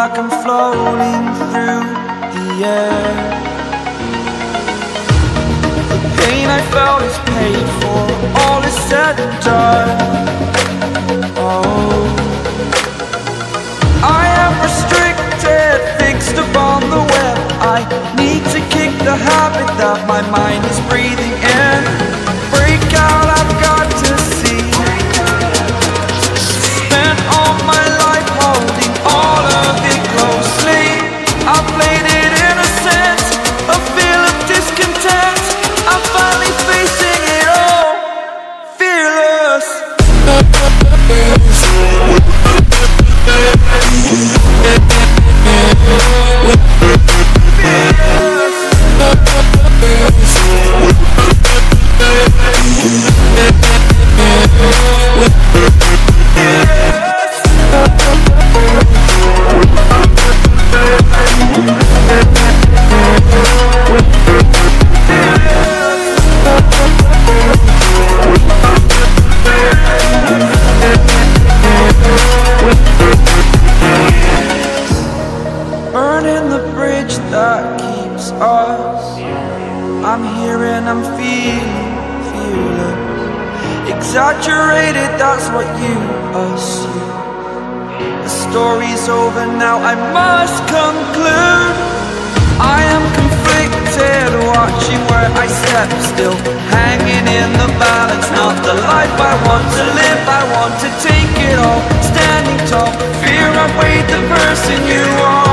like I'm floating through the air. The pain I felt is paid for, all is said and done. Oh, I am restricted, fixed upon the web. I need to kick the habit that my mind is breathing in. Break out, I've got to see. Spent all my life holding all of it closely. I played it innocent, a feel of discontent. I'm finally facing it all, fearless. Burning the bridge that keeps us. I'm here and I'm feeling fearless. Exaggerated, that's what you assume. The story's over now, I must conclude. I am conflicted, watching where I step still, hanging in the balance. Not the life I want to live, I want to take it all. Standing tall, fear I've weighed the person you are.